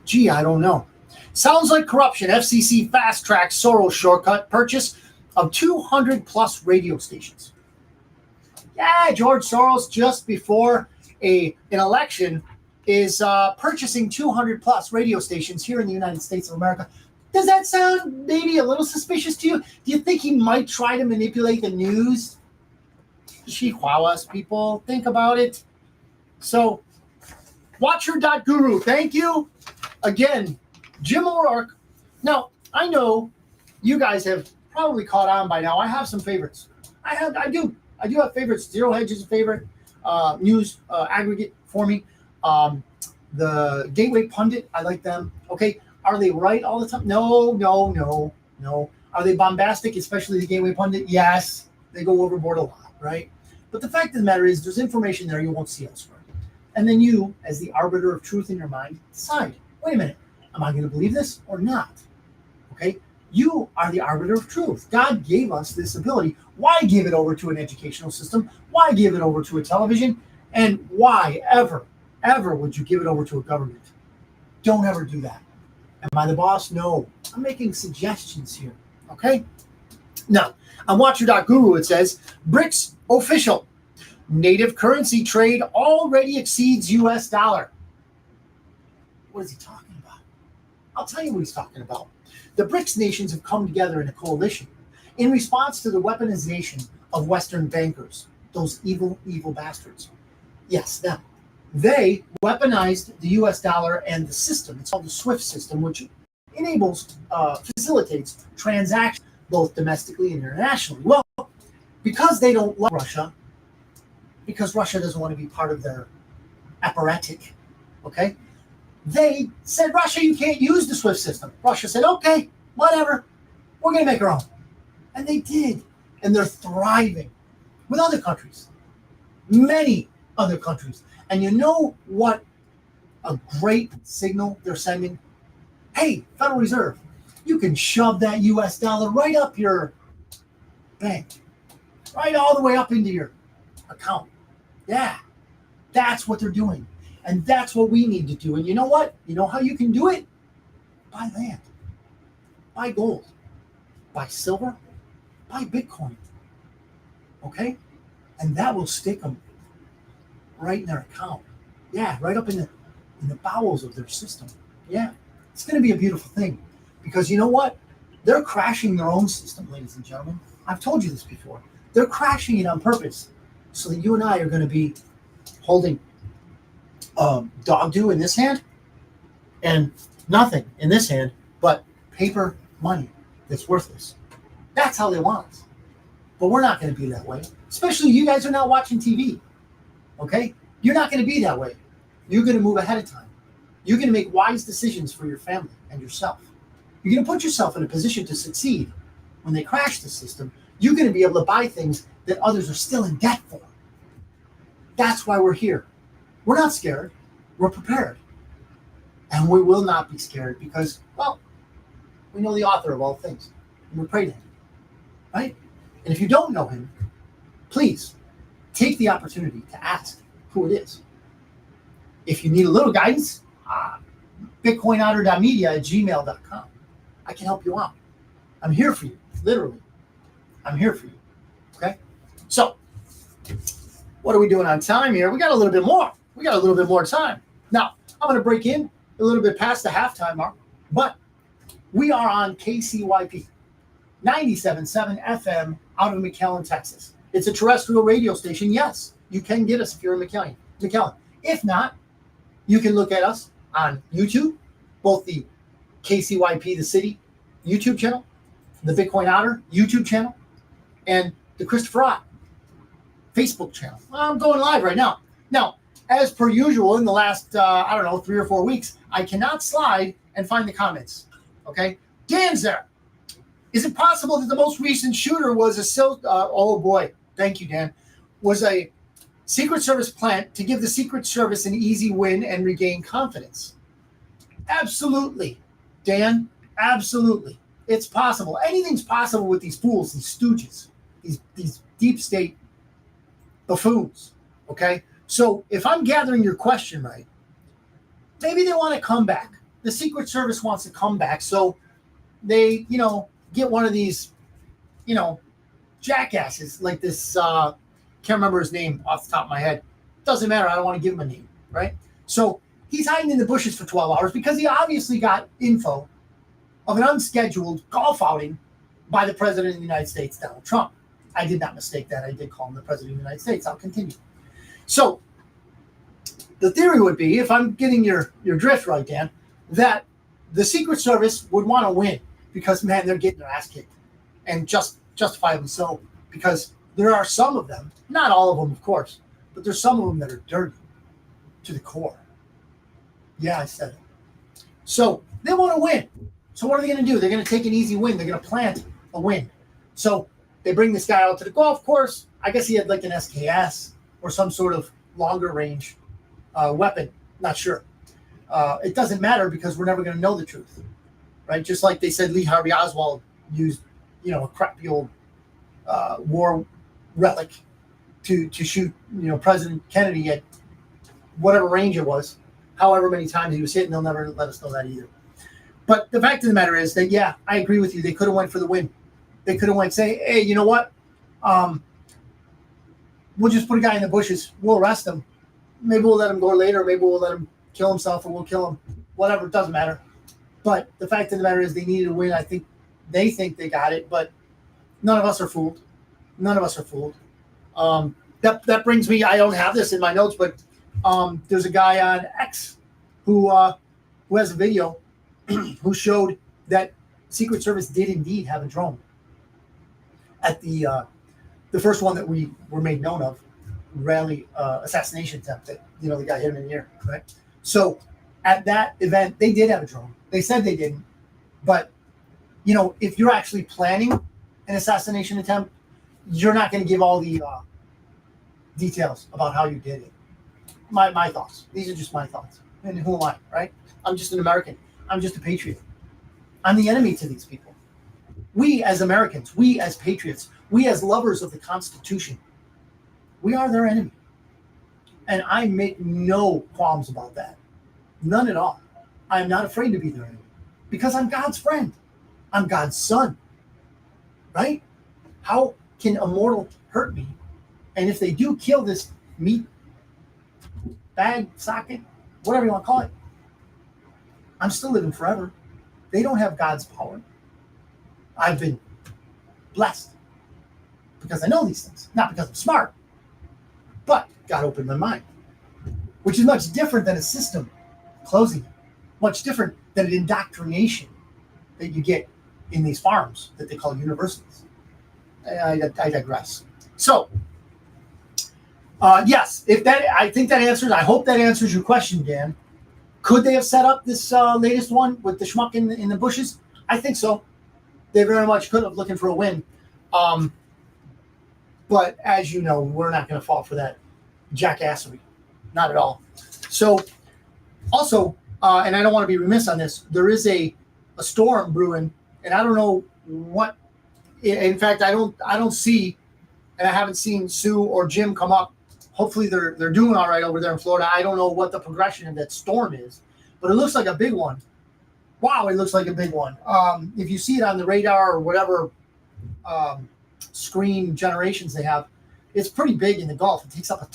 Gee, I don't know. Sounds like corruption. FCC fast-tracks Soros shortcut purchase of 200 plus radio stations. Yeah, George Soros, just before an election, is purchasing 200 plus radio stations here in the United States of America. Does that sound maybe a little suspicious to you? Do you think he might try to manipulate the news? Chihuahuas, people, think about it. So, Watcher.guru, thank you. Again, Jim O'Rourke. Now, I know you guys have probably caught on by now. I have some favorites. I do have favorites. Zero Hedge is a favorite news aggregate for me. The Gateway Pundit, I like them. Okay, are they right all the time? No. Are they bombastic, especially the Gateway Pundit? Yes, they go overboard a lot, right? But the fact of the matter is, there's information there you won't see elsewhere. And then you, as the arbiter of truth in your mind, decide, wait a minute, am I going to believe this or not? Okay? You are the arbiter of truth. God gave us this ability. Why give it over to an educational system? Why give it over to a television? And why ever would you give it over to a government? Don't ever do that. Am I the boss? No. I'm making suggestions here. Okay? Now, on Watcher.guru, it says, BRICS official. Native currency trade already exceeds U.S. dollar. What is he talking about? I'll tell you what he's talking about. The BRICS nations have come together in a coalition in response to the weaponization of Western bankers, those evil, evil bastards. Yes, them. They weaponized the U.S. dollar and the system. It's called the SWIFT system, which facilitates transactions both domestically and internationally. Well, because they don't like Russia, because Russia doesn't want to be part of their apparatus, okay? they said, Russia, you can't use the SWIFT system. Russia said, okay, whatever. We're going to make our own. And they did. And they're thriving with other countries, many other countries. And you know what a great signal they're sending? Hey, Federal Reserve, you can shove that US dollar right up your bank, right all the way up into your account. Yeah, that's what they're doing. And that's what we need to do. And you know what? You know how you can do it? Buy land, buy gold, buy silver, buy Bitcoin. Okay? And that will stick them right in their account. Yeah, right up in the bowels of their system. Yeah, it's going to be a beautiful thing. Because you know what? They're crashing their own system, ladies and gentlemen. I've told you this before. They're crashing it on purpose so that you and I are going to be holding dog do in this hand and nothing in this hand but paper money that's worthless. That's how they want us. But we're not going to be that way. Especially you guys are not watching TV. Okay? You're not going to be that way. You're going to move ahead of time. You're going to make wise decisions for your family and yourself. You're going to put yourself in a position to succeed. When they crash the system, you're going to be able to buy things that others are still in debt for. That's why we're here. We're not scared. We're prepared. And we will not be scared because, well, we know the author of all things. And we pray to him. Right? And if you don't know him, please take the opportunity to ask who it is. If you need a little guidance, bitcoinotter.media@gmail.com. I can help you out. I'm here for you. Literally. I'm here for you. Okay? So, what are we doing on time here? We got a little bit more. We got a little bit more time. Now, I'm going to break in a little bit past the halftime mark, but we are on KCYP 97.7 FM out of McAllen, Texas. It's a terrestrial radio station. Yes, you can get us if you're in McAllen. If not, you can look at us on YouTube, both the KCYP, the city YouTube channel, the Bitcoin Otter YouTube channel, and the Christopher Ott Facebook channel. I'm going live right now. Now, as per usual, in the last, 3 or 4 weeks, I cannot slide and find the comments. Okay? Dan's there. Is it possible that the most recent shooter was oh boy, thank you, Dan, was a Secret Service plant to give the Secret Service an easy win and regain confidence? Absolutely, Dan. Absolutely. It's possible. Anything's possible with these fools, these stooges, these deep state buffoons. Okay? So if I'm gathering your question right, maybe they want to come back. The Secret Service wants to come back. So they, get one of these, jackasses like this. Can't remember his name off the top of my head. Doesn't matter. I don't want to give him a name, right? So he's hiding in the bushes for 12 hours because he obviously got info of an unscheduled golf outing by the President of the United States, Donald Trump. I did not mistake that. I did call him the President of the United States. I'll continue. So the theory would be, if I'm getting your drift right, Dan, that the Secret Service would want to win because, man, they're getting their ass kicked. And justifiably so, because there are some of them, not all of them, of course, but there's some of them that are dirty to the core. Yeah, I said it. So they want to win. So what are they going to do? They're going to take an easy win. They're going to plant a win. So they bring this guy out to the golf course. I guess he had like an SKS or some sort of longer range weapon. Not sure. It doesn't matter because we're never going to know the truth, right? Just like they said Lee Harvey Oswald used, a crappy old war relic to shoot, President Kennedy at whatever range it was, however many times he was hitting. They'll never let us know that either. But the fact of the matter is that, yeah, I agree with you. They could have went for the win. They could have went, say, hey, you know what? We'll just put a guy in the bushes. We'll arrest him. Maybe we'll let him go later. Maybe we'll let him kill himself or we'll kill him. Whatever, it doesn't matter. But the fact of the matter is they needed a win. I think they got it, but none of us are fooled. None of us are fooled. That brings me, I don't have this in my notes, but there's a guy on X who has a video who showed that Secret Service did indeed have a drone at the first one that we were made known of, rally assassination attempt that, the guy hit him in the ear, right? So at that event, they did have a drone. They said they didn't. But, you know, if you're actually planning an assassination attempt, you're not going to give all the details about how you did it. My thoughts. These are just my thoughts. And who am I, right? I'm just an American. I'm just a patriot. I'm the enemy to these people. We as Americans, we as patriots, we as lovers of the Constitution, we are their enemy. And I make no qualms about that. None at all. I'm not afraid to be their enemy because I'm God's friend. I'm God's son. Right? How can a mortal hurt me? And if they do kill this meat bag, socket, whatever you want to call it, I'm still living forever. They don't have God's power. I've been blessed because I know these things, not because I'm smart, but God opened my mind, which is much different than a system closing it, much different than an indoctrination that you get in these farms that they call universities. I digress. So, yes, I think that answers. I hope that answers your question, Dan. Could they have set up this latest one with the schmuck in the bushes? I think so. They very much could have, looking for a win. But as you know, we're not going to fall for that jackassery. Not at all. So, also, and I don't want to be remiss on this, there is a storm brewing, and I don't know what. In fact, I don't see, and I haven't seen Sue or Jim come up. Hopefully they're doing all right over there in Florida. I don't know what the progression of that storm is, but it looks like a big one. Wow, it looks like a big one. If you see it on the radar or whatever screen generations they have, it's pretty big in the Gulf. It takes up a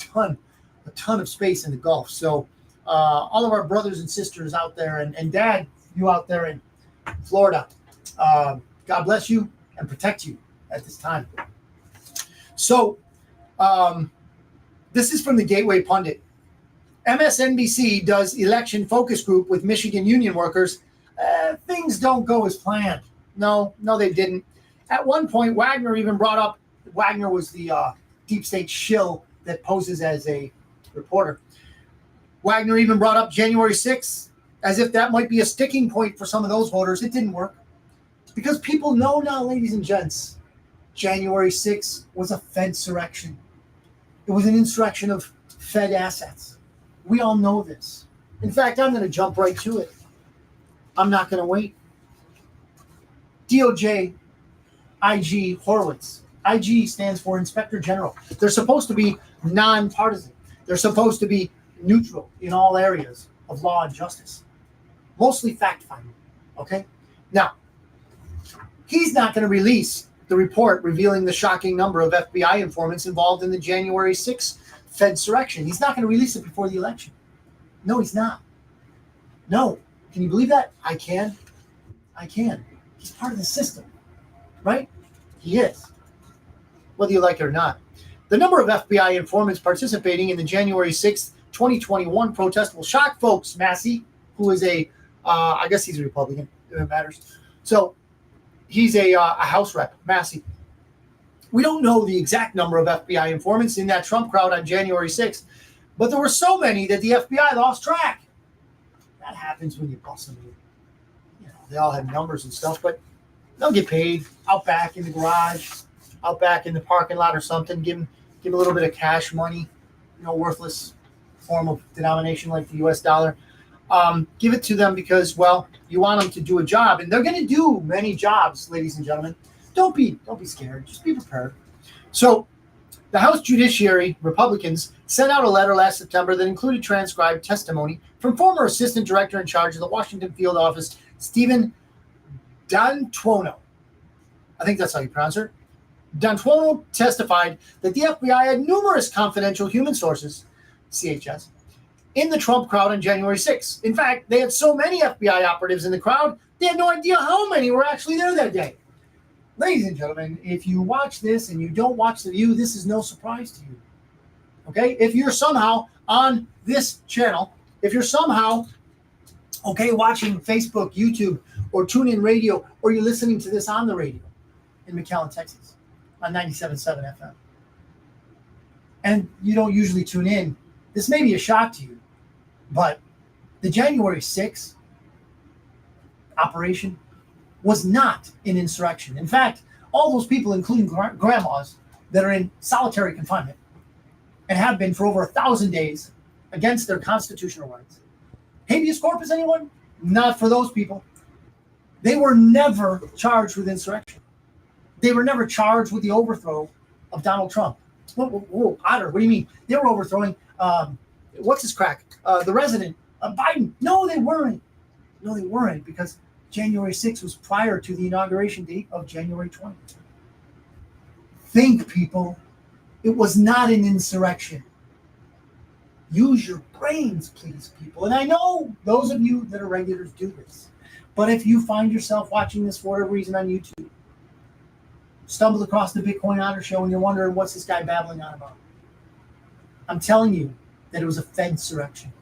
ton of space in the Gulf. So all of our brothers and sisters out there, and Dad, you out there in Florida, God bless you and protect you at this time. So this is from the Gateway Pundit. MSNBC does election focus group with Michigan union workers. Things don't go as planned. No, they didn't. At one point, Wagner even brought up, Wagner was the deep state shill that poses as a reporter. Wagner even brought up January 6th as if that might be a sticking point for some of those voters. It didn't work. Because people know now, ladies and gents, January 6th was a Fedsurrection. It was an insurrection of Fed assets. We all know this. In fact, I'm going to jump right to it. I'm not going to wait. DOJ, IG Horowitz. IG stands for Inspector General. They're supposed to be nonpartisan. They're supposed to be neutral in all areas of law and justice. Mostly fact-finding. Okay? Now, he's not going to release the report revealing the shocking number of FBI informants involved in the January 6th Fedsurrection. He's not going to release it before the election. No, he's not. No. Can you believe that? I can. He's part of the system, right? He is, whether you like it or not. The number of FBI informants participating in the January 6th, 2021 protest will shock folks. Massey, who is I guess he's a Republican, if it matters. So he's a House rep, Massey. We don't know the exact number of FBI informants in that Trump crowd on January 6th, but there were so many that the FBI lost track. That happens when you bust them. You know, they all have numbers and stuff, but they'll get paid out back in the garage, out back in the parking lot or something. Give a little bit of cash money, worthless form of denomination like the U.S. dollar. Give it to them because, well, you want them to do a job, and they're going to do many jobs, ladies and gentlemen. Don't be scared. Just be prepared. So, the House Judiciary Republicans sent out a letter last September that included transcribed testimony from former Assistant Director in charge of the Washington Field Office, Stephen D'Antuono. I think that's how you pronounce it. D'Antuono testified that the FBI had numerous confidential human sources, CHS, in the Trump crowd on January 6th. In fact, they had so many FBI operatives in the crowd, they had no idea how many were actually there that day. Ladies and gentlemen, if you watch this and you don't watch The View, this is no surprise to you. Okay? If you're somehow on this channel, if you're somehow, watching Facebook, YouTube, or TuneIn Radio, or you're listening to this on the radio in McAllen, Texas, on 97.7 FM, and you don't usually tune in, this may be a shock to you, but The January 6th operation was not an insurrection. In fact, all those people, including grandmas, that are in solitary confinement and have been for over 1,000 days against their constitutional rights. Habeas corpus, anyone? Not for those people. They were never charged with insurrection. They were never charged with the overthrow of Donald Trump. Whoa, Otter, what do you mean? They were overthrowing, what's his crack? The resident, Biden. No, they weren't. No, they weren't, because January 6th was prior to the inauguration date of January 20th. Think, people. It was not an insurrection. Use your brains, please, people. And I know those of you that are regulars do this. But if you find yourself watching this for whatever reason on YouTube, stumbled across the Bitcoin Otter show and you're wondering what's this guy babbling on about, I'm telling you that it was a Fed insurrection.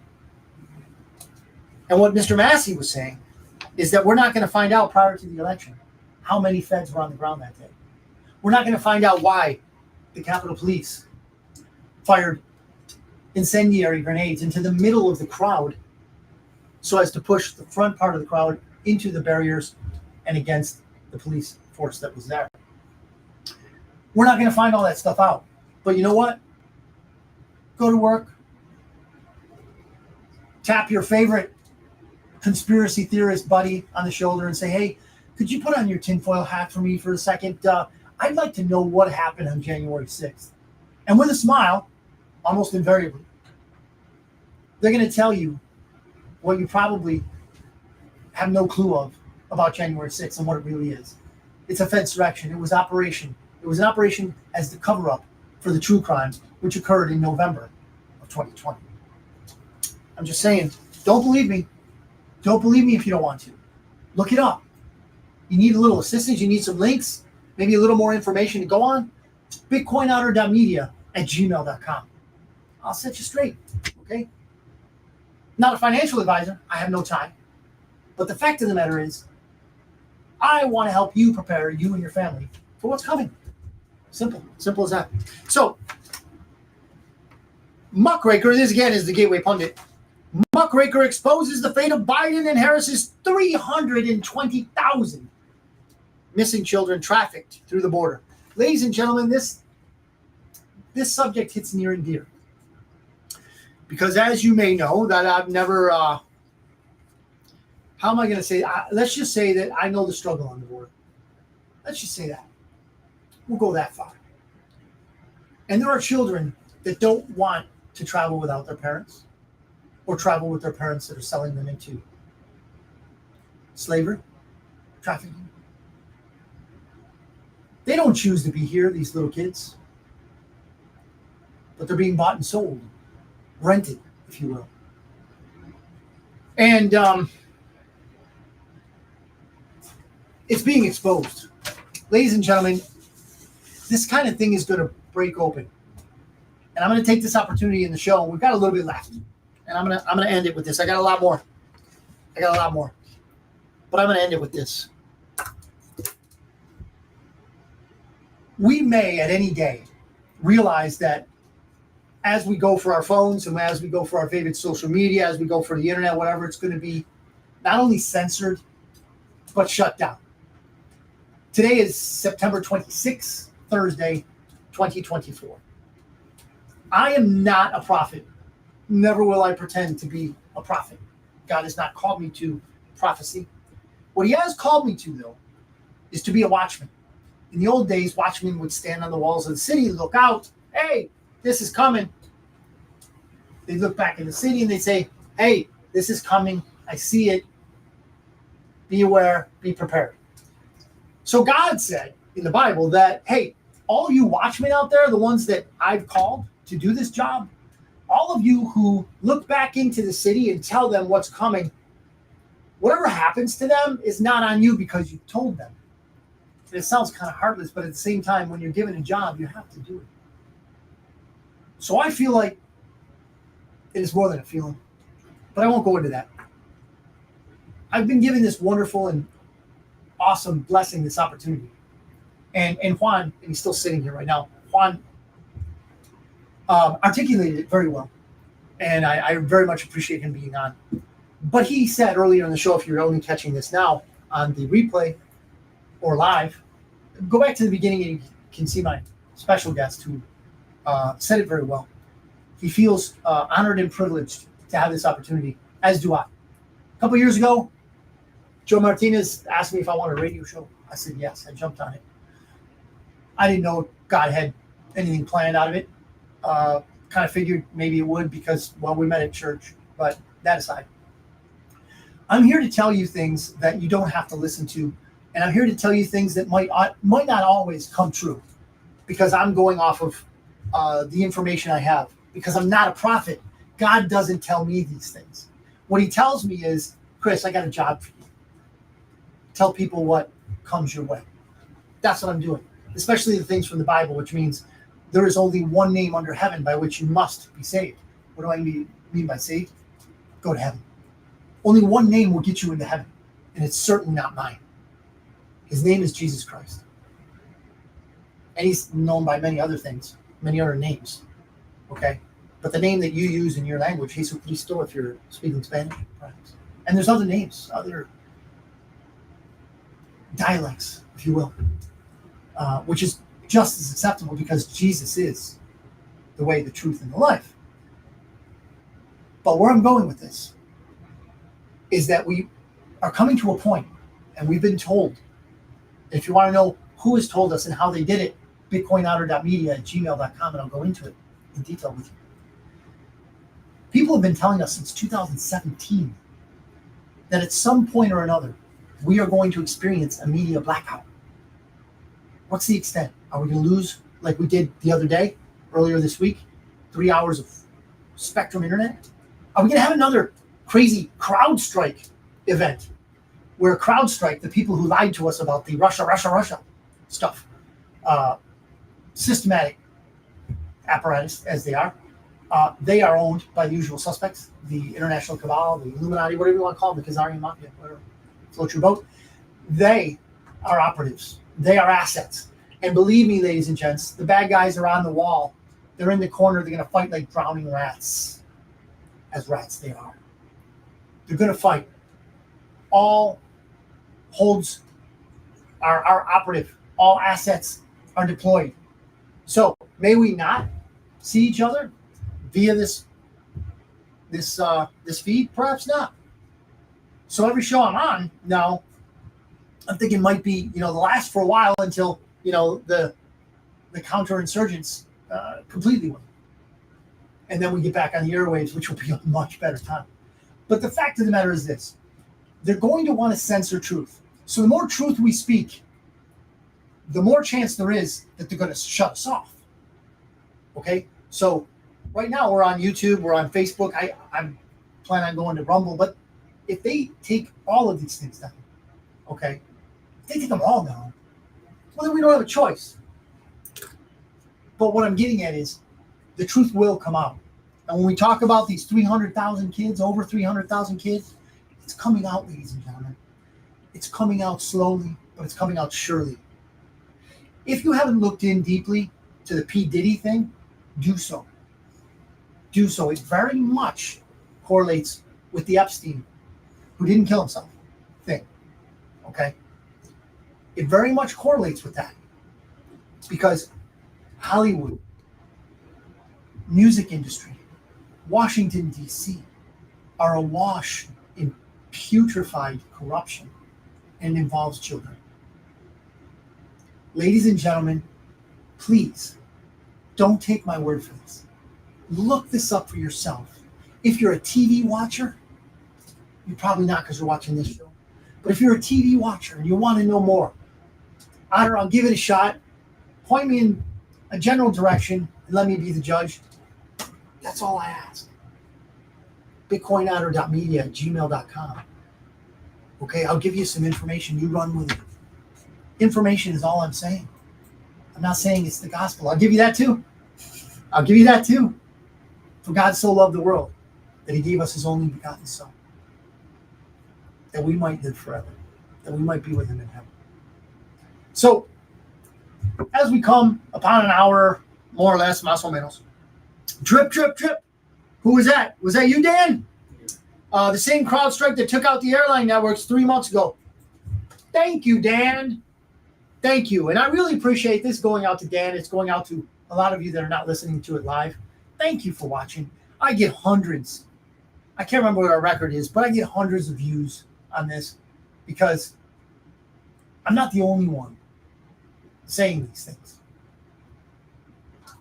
And what Mr. Massey was saying is that we're not going to find out prior to the election how many Feds were on the ground that day. We're not going to find out why the Capitol Police fired incendiary grenades into the middle of the crowd so as to push the front part of the crowd into the barriers and against the police force that was there. We're not going to find all that stuff out. But you know what? Go to work. Tap your favorite conspiracy theorist buddy on the shoulder and say, hey, could you put on your tinfoil hat for me for a second? I'd like to know what happened on January 6th. And with a smile, almost invariably, they're going to tell you what you probably have no clue of about January 6th and what it really is. It's a Fed insurrection. It was operation. It was an operation as the cover-up for the true crimes, which occurred in November of 2020. I'm just saying, don't believe me. Don't believe me if you don't want to. Look it up. You need a little assistance. You need some links, maybe a little more information to go on. BitcoinOtter.media@gmail.com. I'll set you straight, okay? Not a financial advisor. I have no time. But the fact of the matter is, I want to help you prepare, you and your family, for what's coming. Simple as that. So, Muckraker, this again is the Gateway Pundit. Muckraker exposes the fate of Biden and Harris's 320,000 missing children trafficked through the border. Ladies and gentlemen, this subject hits near and dear. Because as you may know, that I've never, how am I going to say, let's just say that I know the struggle on the border. Let's just say that. We'll go that far. And there are children that don't want to travel without their parents or travel with their parents that are selling them into slavery, trafficking. They don't choose to be here, these little kids. But they're being bought and sold, rented, if you will. And it's being exposed. Ladies and gentlemen, this kind of thing is going to break open. And I'm going to take this opportunity in the show. We've got a little bit left. And I'm going to end it with this. I got a lot more. But I'm going to end it with this. We may at any day realize that as we go for our phones and as we go for our favorite social media, as we go for the internet, whatever, it's going to be not only censored, but shut down. Today is September 26th, Thursday, 2024. I am not a prophet. Never will I pretend to be a prophet. God has not called me to prophecy. What he has called me to, though, is to be a watchman. In the old days, watchmen would stand on the walls of the city, look out. Hey, this is coming. They look back in the city and they say, hey, this is coming. I see it. Be aware, be prepared. So God said in the Bible that, hey, all you watchmen out there, the ones that I've called to do this job, all of you who look back into the city and tell them what's coming, whatever happens to them is not on you because you told them. And it sounds kind of heartless, but at the same time, when you're given a job, you have to do it. So I feel like it is more than a feeling, but I won't go into that. I've been given this wonderful and awesome blessing, this opportunity. And Juan, and he's still sitting here right now, Juan articulated it very well. And I very much appreciate him being on. But he said earlier in the show, if you're only catching this now on the replay or live, go back to the beginning and you can see my special guest who said it very well. He feels honored and privileged to have this opportunity, as do I. A couple years ago, Joe Martinez asked me if I wanted a radio show. I said yes. I jumped on it. I didn't know God had anything planned out of it. Kind of figured maybe it would because, well, we met at church. But that aside, I'm here to tell you things that you don't have to listen to. And I'm here to tell you things that might not always come true because I'm going off of the information I have. Because I'm not a prophet. God doesn't tell me these things. What he tells me is, Chris, I got a job for you. Tell people what comes your way. That's what I'm doing. Especially the things from the Bible, which means there is only one name under heaven by which you must be saved. What do I mean by saved? Go to heaven. Only one name will get you into heaven. And it's certainly not mine. His name is Jesus Christ. And he's known by many other things, many other names. Okay? But the name that you use in your language, Jesus Cristo, if you're speaking Spanish, perhaps. And there's other names, other dialects, if you will, which is just as acceptable because Jesus is the way, the truth, and the life. But where I'm going with this is that we are coming to a point, and we've been told, if you want to know who has told us and how they did it, bitcoinotter.media@gmail.com, and I'll go into it in detail with you. People have been telling us since 2017 that at some point or another, we are going to experience a media blackout. What's the extent? Are we going to lose, like we did the other day, earlier this week, 3 hours of Spectrum Internet? Are we going to have another crazy CrowdStrike event where CrowdStrike, the people who lied to us about the Russia stuff, systematic apparatus as they are owned by the usual suspects, the International Cabal, the Illuminati, whatever you want to call them, the Khazarian Mafia, whatever, float your boat. They are operatives. They are assets. And believe me, ladies and gents, the bad guys are on the wall. They're in the corner. They're going to fight like drowning rats, as rats they are. They're going to fight. All holds are operative. All assets are deployed. So may we not see each other via this feed? Perhaps not. So every show I'm on now, I'm thinking might be, the last for a while until, the counterinsurgents completely win. And then we get back on the airwaves, which will be a much better time. But the fact of the matter is this. They're going to want to censor truth. So the more truth we speak, the more chance there is that they're going to shut us off. Okay? So right now we're on YouTube, we're on Facebook. I'm planning on going to Rumble. But if they take all of these things down, okay? If they take them all down, well, then we don't have a choice. But what I'm getting at is the truth will come out. And when we talk about these 300,000 kids, over 300,000 kids, it's coming out, ladies and gentlemen. It's coming out slowly, but it's coming out surely. If you haven't looked in deeply to the P. Diddy thing, do so. Do so. It very much correlates with the Epstein, who didn't kill himself, thing. Okay? It very much correlates with that. Because Hollywood, music industry, Washington, D.C. are awash in putrefied corruption and involves children. Ladies and gentlemen, please don't take my word for this. Look this up for yourself. If you're a TV watcher, you're probably not because you're watching this show, but if you're a TV watcher and you want to know more, Otter, I'll give it a shot. Point me in a general direction and let me be the judge. That's all I ask. bitcoinotter.media@gmail.com. Okay, I'll give you some information. You run with it. Information is all I'm saying. I'm not saying it's the gospel. I'll give you that too. I'll give you that too. For God so loved the world that he gave us his only begotten Son, that we might live forever, that we might be with him in heaven. So, as we come upon an hour, more or less, más o menos, drip, drip, drip. Who was that? Was that you, Dan? The same CrowdStrike that took out the airline networks 3 months ago. Thank you, Dan. Thank you. And I really appreciate this going out to Dan. It's going out to a lot of you that are not listening to it live. Thank you for watching. I get hundreds. I can't remember what our record is, but I get hundreds of views on this because I'm not the only one saying these things.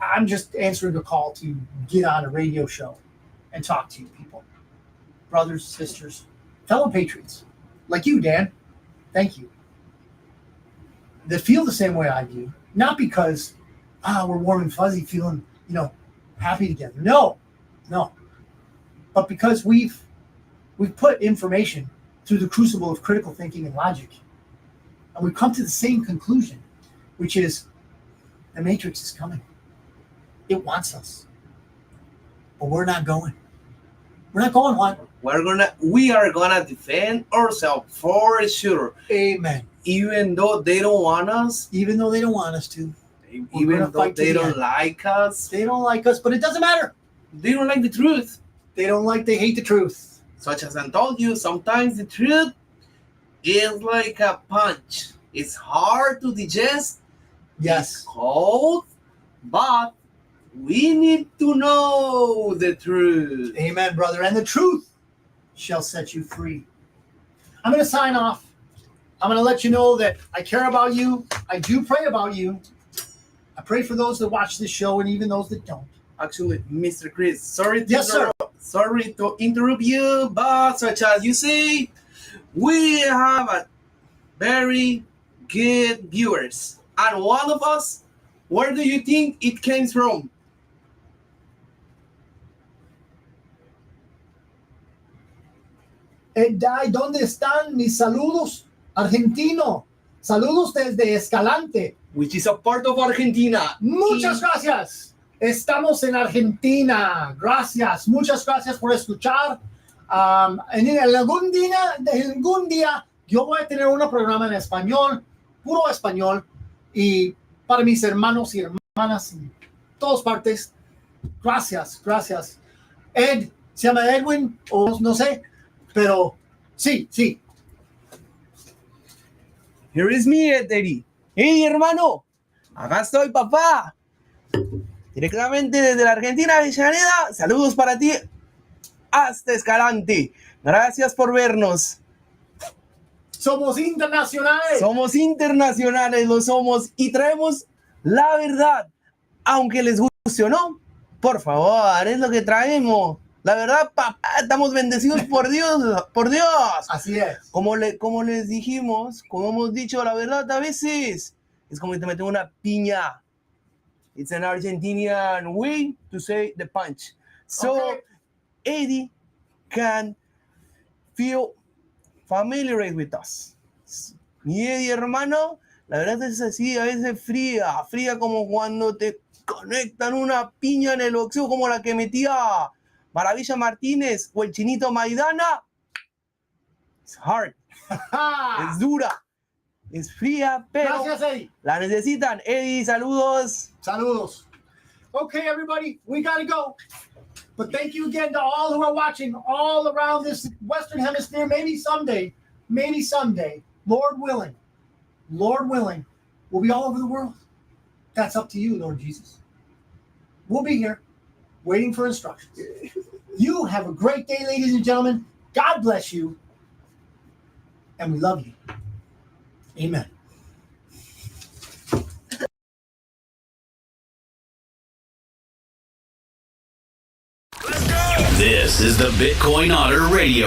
I'm just answering a call to get on a radio show and talk to you people. Brothers, sisters, fellow patriots, like you, Dan. Thank you. That feel the same way I do. Not because we're warm and fuzzy, feeling, happy together. No. But because we've put information through the crucible of critical thinking and logic, and we've come to the same conclusion, which is the Matrix is coming. It wants us, but we're not going. We're not going. What? We are gonna defend ourselves for sure. Amen. Even though they don't want us. Even though they don't want us to. Even though they don't like us. They don't like us, but it doesn't matter. They don't like the truth. They hate the truth. Such as I told you, sometimes the truth is like a punch. It's hard to digest. Yes. It's cold, but we need to know the truth. Amen, brother. And the truth shall set you free. I'm going to sign off. I'm going to let you know that I care about you. I do pray about you. I pray for those that watch this show and even those that don't. Actually, Mr. Chris, sorry to interrupt you, but such as you say, we have a very good viewers. And one of us, where do you think it came from? ¿Dónde están mis saludos? Argentino. Saludos desde Escalante. Which is a part of Argentina. Muchas gracias. Estamos en Argentina. Gracias. Muchas gracias por escuchar. En algún día yo voy a tener un programa en español, puro español, y para mis hermanos y hermanas en todas partes. Gracias. Ed, se llama Edwin, o no sé, pero sí. Here is me, Eddie. Hey, hermano. Acá estoy, papá. Directamente desde la Argentina, Avellaneda. Saludos para ti hasta Escalante. Gracias por vernos. Somos internacionales. Somos internacionales, lo somos. Y traemos la verdad. Aunque les guste o no, por favor, es lo que traemos. La verdad, papá, estamos bendecidos por Dios. Así es. Como les dijimos, como hemos dicho, la verdad a veces es como que te meten una piña. It's an Argentinian way to say the punch. So, okay. Eddie can feel familiar with us. Mi Eddie, hermano, la verdad es así, a veces fría como cuando te conectan una piña en el boxeo como la que metía Maravilla Martínez o el Chinito Maidana. It's hard. Es dura. Es fría, pero gracias, Eddie. La necesitan. Eddie, saludos. Saludos. Okay, everybody, we got to go. But thank you again to all who are watching all around this Western Hemisphere. Maybe someday, Lord willing, we'll be all over the world. That's up to you, Lord Jesus. We'll be here waiting for instructions. You have a great day, ladies and gentlemen. God bless you. And we love you. Amen. This is the Bitcoin Otter Radio